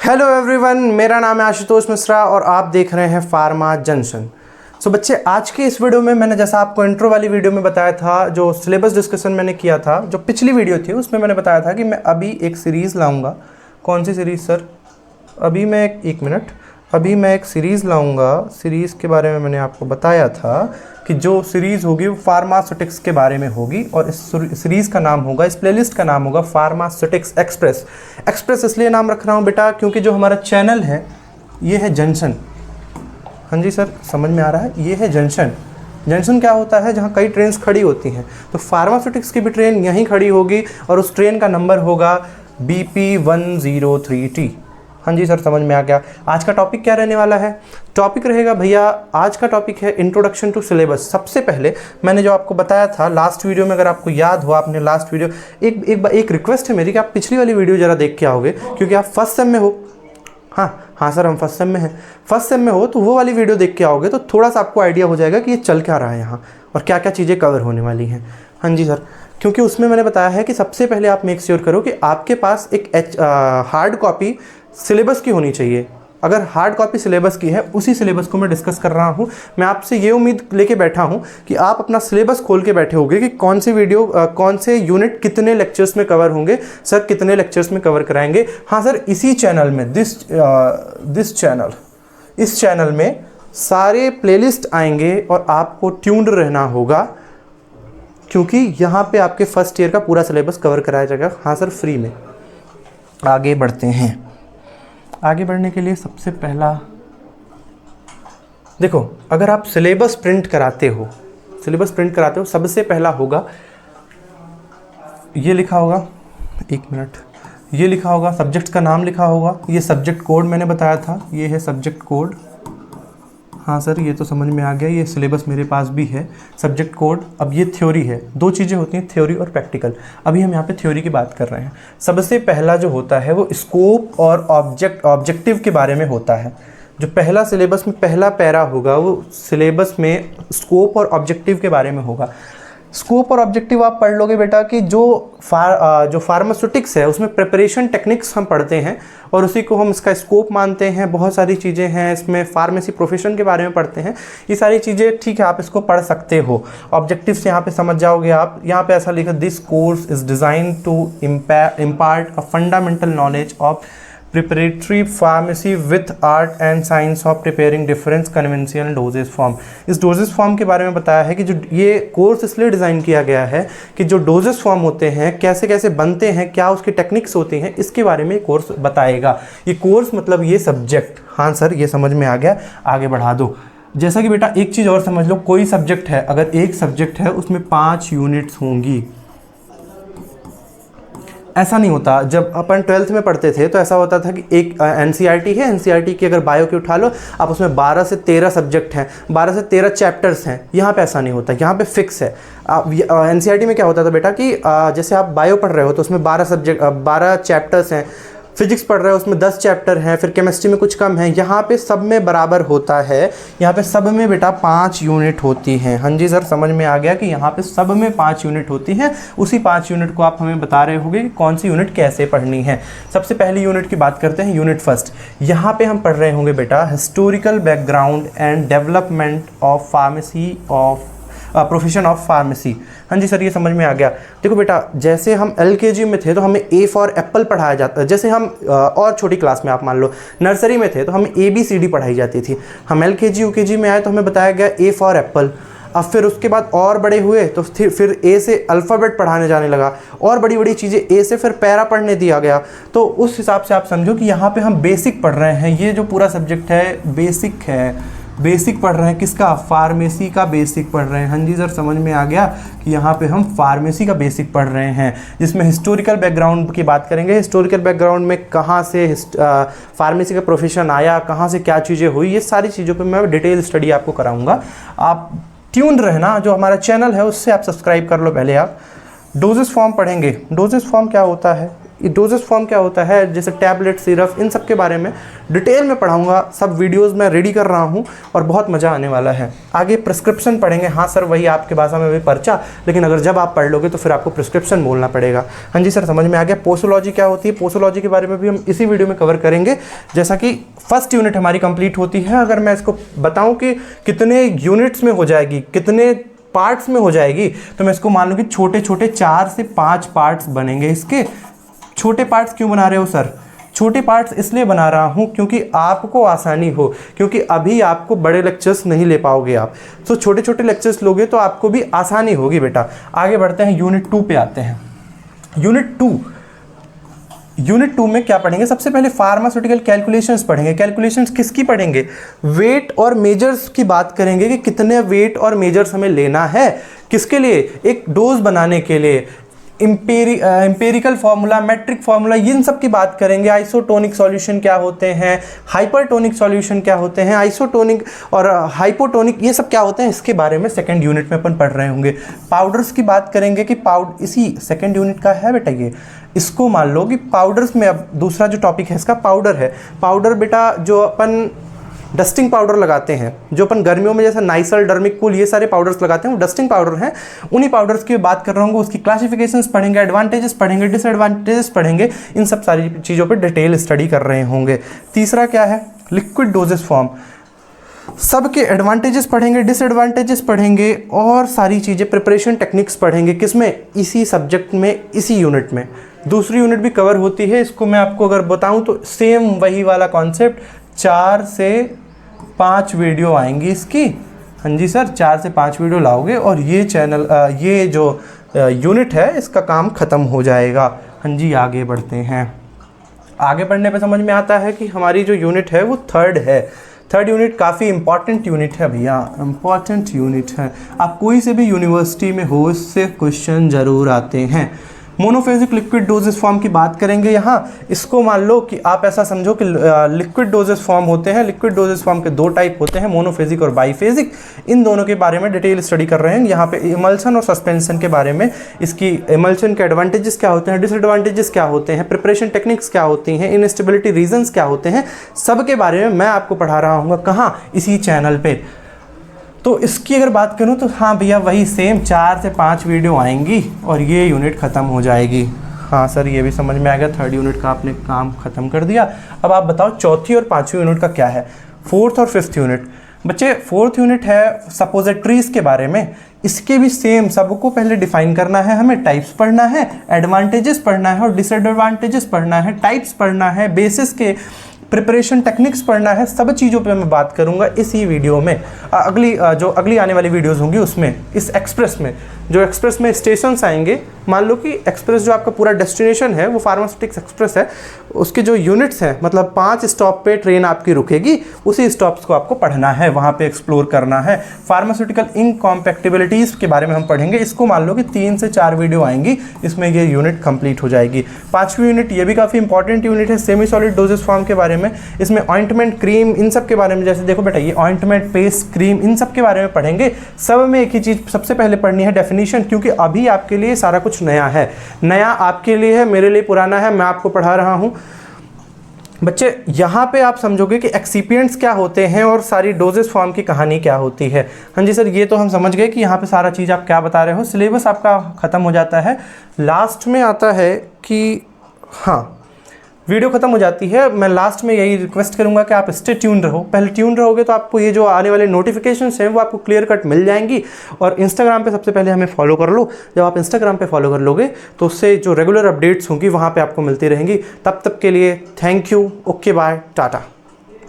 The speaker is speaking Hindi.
हेलो एवरीवन, मेरा नाम है आशुतोष मिश्रा और आप देख रहे हैं फार्मा जंक्शन। सो बच्चे, आज के इस वीडियो में मैंने जैसा आपको इंट्रो वाली वीडियो में बताया था, जो सिलेबस डिस्कशन मैंने किया था, जो पिछली वीडियो थी उसमें मैंने बताया था कि मैं अभी एक सीरीज़ लाऊंगा। कौन सी सीरीज़ सर? अभी मैं अभी मैं एक सीरीज़ लाऊंगा। सीरीज़ के बारे में मैंने आपको बताया था कि जो सीरीज़ होगी वो फार्मास्यूटिक्स के बारे में होगी और इस सीरीज़ का नाम होगा, इस प्लेलिस्ट का नाम होगा फार्मास्यूटिक्स एक्सप्रेस। एक्सप्रेस इसलिए नाम रख रहा हूँ बेटा क्योंकि जो हमारा चैनल है ये है जंक्शन। हाँ जी सर, समझ में आ रहा है? ये है जंक्शन। जंक्शन क्या होता है? जहाँ कई ट्रेन खड़ी होती हैं, तो फार्मास्यूटिक्स की भी ट्रेन यहीं खड़ी होगी और उस ट्रेन का नंबर होगा BP103T। हाँ जी सर, समझ में आ गया। आज का टॉपिक क्या रहने वाला है? टॉपिक रहेगा भैया, आज का टॉपिक है इंट्रोडक्शन टू सिलेबस। सबसे पहले मैंने जो आपको बताया था लास्ट वीडियो में, अगर आपको याद हो, आपने लास्ट वीडियो एक रिक्वेस्ट है मेरी कि आप पिछली वाली वीडियो ज़रा देख के आओगे, क्योंकि आप फर्स्ट सेम में हो। हाँ सर, हम फर्स्ट सेम में हैं। फर्स्ट सेम में हो तो वो वाली वीडियो देख के आओगे तो थोड़ा सा आपको आइडिया हो जाएगा कि ये चल क्या रहा है यहाँ और क्या क्या चीज़ें कवर होने वाली हैं। हाँ जी सर, क्योंकि उसमें मैंने बताया है कि सबसे पहले आप मेक श्योर करो कि आपके पास एक हार्ड कॉपी सिलेबस की होनी चाहिए। अगर हार्ड कॉपी सिलेबस की है, उसी सिलेबस को मैं डिस्कस कर रहा हूँ। मैं आपसे ये उम्मीद लेके बैठा हूँ कि आप अपना सिलेबस खोल के बैठे होंगे कि कौन सी वीडियो कौन से यूनिट कितने लेक्चर्स में कवर होंगे, सर कितने लेक्चर्स में कवर कराएंगे। हाँ सर, इसी चैनल में इस चैनल में सारे प्लेलिस्ट आएंगे और आपको ट्यून्ड रहना होगा, क्योंकि यहाँ पे आपके फर्स्ट ईयर का पूरा सिलेबस कवर कराया जाएगा। हाँ सर, फ्री में। आगे बढ़ते हैं। आगे बढ़ने के लिए सबसे पहला देखो, अगर आप सिलेबस प्रिंट कराते हो, सबसे पहला होगा, ये लिखा होगा, ये लिखा होगा, सब्जेक्ट का नाम लिखा होगा, ये सब्जेक्ट कोड मैंने बताया था, ये है सब्जेक्ट कोड। हाँ सर, ये तो समझ में आ गया, ये सिलेबस मेरे पास भी है, सब्जेक्ट कोड। अब ये थ्योरी है, दो चीज़ें होती हैं, थ्योरी और प्रैक्टिकल। अभी हम यहाँ पे थ्योरी की बात कर रहे हैं। सबसे पहला जो होता है वो स्कोप और ऑब्जेक्टिव के बारे में होता है। जो पहला सिलेबस में पहला पैरा होगा वो सिलेबस में स्कोप और ऑब्जेक्टिव के बारे में होगा। स्कोप और ऑब्जेक्टिव आप पढ़ लोगे बेटा कि जो फार्मास्यूटिक्स है उसमें प्रिपरेशन टेक्निक्स हम पढ़ते हैं और उसी को हम इसका स्कोप मानते हैं। बहुत सारी चीज़ें हैं इसमें, फार्मेसी प्रोफेशन के बारे में पढ़ते हैं। ये सारी चीज़ें ठीक है, आप इसको पढ़ सकते हो। ऑब्जेक्टिव्स यहाँ पे समझ जाओगे आप। यहाँ पे ऐसा लिखा, this course is design to impart a fundamental knowledge of preparatory pharmacy with art and science of preparing difference conventional dosage form. इस डोजेज फॉर्म के बारे में बताया है कि जो ये कोर्स इसलिए डिज़ाइन किया गया है कि जो डोजेज फॉर्म होते हैं कैसे कैसे बनते हैं, क्या उसकी टेक्निक्स होती हैं, इसके बारे में कोर्स बताएगा। ये कोर्स मतलब ये सब्जेक्ट। हाँ सर, ये समझ में आ गया, आगे बढ़ा दो। जैसा कि बेटा एक चीज़ और समझ लो, कोई सब्जेक्ट है, अगर एक सब्जेक्ट है उसमें 5 यूनिट्स होंगी। ऐसा नहीं होता, जब अपन 12th में पढ़ते थे तो ऐसा होता था कि एक NCERT है, NCERT की अगर बायो की उठा लो आप, उसमें 12 से 13 सब्जेक्ट हैं, 12 से 13 चैप्टर्स हैं। यहाँ पे ऐसा नहीं होता, यहाँ पे फिक्स है। NCERT में क्या होता था बेटा कि जैसे आप बायो पढ़ रहे हो तो उसमें 12 चैप्टर्स हैं, फिजिक्स पढ़ रहे हो उसमें 10 चैप्टर हैं, फिर केमिस्ट्री में कुछ कम है। यहाँ पे सब में बराबर होता है, यहाँ पे सब में बेटा 5 यूनिट होती हैं। हाँ जी सर, समझ में आ गया कि यहाँ पे सब में 5 यूनिट होती हैं। उसी 5 यूनिट को आप हमें बता रहे होंगे कि कौन सी यूनिट कैसे पढ़नी है। सबसे पहली यूनिट की बात करते हैं, यूनिट फर्स्ट। यहाँ पे हम पढ़ रहे होंगे बेटा historical background and development of pharmacy of profession of pharmacy. हाँ जी सर, ये समझ में आ गया। देखो बेटा, जैसे हम LKG में थे तो हमें A फॉर एप्पल पढ़ाया जाता, जैसे हम और छोटी क्लास में आप मान लो नर्सरी में थे तो हमें ABCD पढ़ाई जाती थी। हम LKG UKG में आए तो हमें बताया गया A फॉर एप्पल। अब फिर उसके बाद और बड़े हुए तो फिर A से अल्फ़ाबेट पढ़ाने जाने लगा, और बड़ी बड़ी चीज़ें A से फिर पैरा पढ़ने दिया गया। तो उस हिसाब से आप समझो कि यहाँ पे हम बेसिक पढ़ रहे हैं। ये जो पूरा सब्जेक्ट है बेसिक है, बेसिक पढ़ रहे हैं। किसका? फार्मेसी का बेसिक पढ़ रहे हैं। हाँ जी सर, समझ में आ गया कि यहाँ पे हम फार्मेसी का बेसिक पढ़ रहे हैं, जिसमें हिस्टोरिकल बैकग्राउंड की बात करेंगे। हिस्टोरिकल बैकग्राउंड में कहाँ से फार्मेसी का प्रोफेशन आया, कहाँ से क्या चीज़ें हुई, ये सारी चीज़ों पे मैं डिटेल स्टडी आपको कराऊंगा। आप ट्यून रहना, जो हमारा चैनल है उससे आप सब्सक्राइब कर लो। पहले आप डोजेस फॉर्म पढ़ेंगे। डोजेस फॉर्म क्या होता है? डोजेस फॉर्म क्या होता है, जैसे टैबलेट, सिरप, इन सब के बारे में डिटेल में पढ़ाऊंगा। सब वीडियोस मैं रेडी कर रहा हूँ और बहुत मज़ा आने वाला है। आगे प्रिस्क्रिप्शन पढ़ेंगे। हाँ सर, वही आपके भाषा में भी पर्चा, लेकिन अगर जब आप पढ़ लोगे तो फिर आपको प्रिस्क्रिप्शन बोलना पड़ेगा। हाँ जी सर, समझ में आ गया। पोसोलॉजी क्या होती है, पोसोलॉजी के बारे में भी हम इसी वीडियो में कवर करेंगे। जैसा कि फर्स्ट यूनिट हमारी कंप्लीट होती है, अगर मैं इसको बताऊँ कि कितने यूनिट्स में हो जाएगी, कितने पार्ट्स में हो जाएगी, तो मैं इसको मान लूँ कि छोटे छोटे 4 से 5 पार्ट्स बनेंगे इसके। छोटे पार्ट्स क्यों बना रहे हो सर? छोटे पार्ट्स इसलिए बना रहा हूँ क्योंकि आपको आसानी हो, क्योंकि अभी आपको बड़े लेक्चर्स नहीं ले पाओगे आप, तो छोटे छोटे लेक्चर्स लोगे तो आपको भी आसानी होगी बेटा। आगे बढ़ते हैं, यूनिट 2 पे आते हैं। यूनिट 2 में क्या पढ़ेंगे? सबसे पहले फार्मास्यूटिकल कैलकुलेशंस पढ़ेंगे। कैलकुलेशंस किसकी पढ़ेंगे? वेट और मेजर्स की बात करेंगे कि कितने वेट और मेजर्स हमें लेना है, किसके लिए? एक डोज बनाने के लिए। एम्पेरिकल फार्मूला, मैट्रिक फार्मूला, इन सब की बात करेंगे। आइसोटोनिक सॉल्यूशन क्या होते हैं, हाइपरटोनिक सॉल्यूशन क्या होते हैं, आइसोटोनिक और हाइपोटोनिक, ये सब क्या होते हैं, इसके बारे में सेकंड यूनिट में अपन पढ़ रहे होंगे। पाउडर्स की बात करेंगे कि पाउडर इसी सेकंड यूनिट का है बेटा ये। इसको मान लो कि पाउडर्स में, अब दूसरा जो टॉपिक है इसका पाउडर है। पाउडर बेटा जो अपन डस्टिंग पाउडर लगाते हैं, जो अपन गर्मियों में जैसे नाइसल, डर्मिक कूल, ये सारे पाउडर्स लगाते हैं, वो डस्टिंग पाउडर हैं। उन्हीं पाउडर्स की बात कर रहा हूँ। उसकी क्लासिफिकेशंस पढ़ेंगे, एडवांटेजेस पढ़ेंगे, डिसएडवांटेजेस पढ़ेंगे। इन सब सारी चीज़ों पे डिटेल स्टडी कर रहे होंगे। तीसरा क्या है? Liquid dosage form. सबके एडवांटेजेस पढ़ेंगे, डिसएडवांटेजेस पढ़ेंगे और सारी चीज़ें, प्रिपरेशन टेक्निक्स पढ़ेंगे। किसमें? इसी सब्जेक्ट में, इसी यूनिट में। दूसरी यूनिट भी कवर होती है, इसको मैं आपको अगर बताऊं तो सेम वही वाला कॉन्सेप्ट, 4 से 5 वीडियो आएंगी इसकी। हाँ जी सर, 4 से 5 वीडियो लाओगे और ये चैनल, ये जो यूनिट है इसका काम ख़त्म हो जाएगा। हाँ जी, आगे बढ़ते हैं। आगे बढ़ने पे समझ में आता है कि हमारी जो यूनिट है वो थर्ड है। थर्ड यूनिट काफ़ी इंपॉर्टेंट यूनिट है भैया, इंपॉर्टेंट यूनिट है। आप कोई से भी यूनिवर्सिटी में हो, इससे क्वेश्चन ज़रूर आते हैं। मोनोफेजिक लिक्विड डोजेस फॉर्म की बात करेंगे यहाँ। इसको मान लो कि आप ऐसा समझो कि लिक्विड डोजेस फॉर्म होते हैं। लिक्विड डोजेस फॉर्म के 2 टाइप होते हैं, मोनोफेजिक और बाईफेजिक। इन दोनों के बारे में डिटेल स्टडी कर रहे हैं। यहाँ पे इमल्सन और सस्पेंशन के बारे में, इसकी इमल्सन के एडवांटेजेस क्या होते हैं, डिसएडवांटेजेस क्या होते हैं, प्रिपरेशन टेक्निक्स क्या होती हैं, इनस्टेबिलिटी रीजंस क्या होते हैं, सब के बारे में मैं आपको पढ़ा रहा हूँ। कहाँ? इसी चैनल पर। तो इसकी अगर बात करूं तो हाँ भैया, वही सेम 4 से 5 वीडियो आएंगी और ये यूनिट ख़त्म हो जाएगी। हाँ सर, ये भी समझ में आ गया। थर्ड यूनिट का आपने काम ख़त्म कर दिया। अब आप बताओ चौथी और 5वीं यूनिट का क्या है? फोर्थ और 5th यूनिट। बच्चे, फोर्थ यूनिट है सपोजिटरीज के बारे में। इसके भी सेम, सबको पहले डिफाइन करना है हमें, टाइप्स पढ़ना है, एडवांटेजेस पढ़ना है और डिसएडवांटेजेस पढ़ना है, टाइप्स पढ़ना है, बेसिस के प्रिपरेशन टेक्निक्स पढ़ना है। सब चीज़ों पे मैं बात करूंगा इसी वीडियो में। जो अगली आने वाली वीडियोस होंगी उसमें, इस एक्सप्रेस में, जो एक्सप्रेस में स्टेशंस आएंगे, मान लो कि एक्सप्रेस जो आपका पूरा डेस्टिनेशन है वो फार्मास्यूटिक्स एक्सप्रेस है, उसके जो यूनिट्स हैं, मतलब 5 स्टॉप पे ट्रेन आपकी रुकेगी, उसी स्टॉप्स को आपको पढ़ना है, वहाँ पे एक्सप्लोर करना है। फार्मास्यूटिकल इनकॉम्पैक्टिबिलिटीज़ के बारे में हम पढ़ेंगे। इसको मान लो कि 3 से 4 वीडियो आएंगी, इसमें ये यूनिट कंप्लीट हो जाएगी। 5वीं यूनिट, ये भी काफ़ी इंपॉर्टेंट यूनिट है, सेमी सॉलिड डोजेस फॉर्म के बारे में। इसमें ऑइंटमेंट, क्रीम, इन सब के बारे में, जैसे देखो बेटा, ये ऑइंटमेंट, पेस्ट, क्रीम, इन सब के बारे में पढ़ेंगे। सब में एक ही चीज़ सबसे पहले पढ़नी है, डेफिनेशन, क्योंकि अभी आपके लिए सारा कुछ नया है। नया आपके लिए है, मेरे लिए पुराना है, मैं आपको पढ़ा रहा हूँ। बच्चे, यहाँ पे आप समझोगे कि एक्सिपिएंट्स क्या होते हैं और सारी डोजेस फॉर्म की कहानी क्या होती है। हाँ जी सर, ये तो हम समझ गए कि यहाँ पे सारा चीज़ आप क्या बता रहे हो। सिलेबस आपका ख़त्म हो जाता है। लास्ट में आता है कि हाँ, वीडियो ख़त्म हो जाती है। मैं लास्ट में यही रिक्वेस्ट करूंगा कि आप स्टे ट्यून रहो। पहले ट्यून रहोगे तो आपको ये जो आने वाले नोटिफिकेशंस हैं वो आपको क्लियर कट मिल जाएंगी। और इंस्टाग्राम पे सबसे पहले हमें फॉलो कर लो। जब आप इंस्टाग्राम पे फॉलो कर लोगे तो उससे जो रेगुलर अपडेट्स होंगी वहाँ पे आपको मिलती रहेंगी। तब तक के लिए thank you, okay, bye, Tata.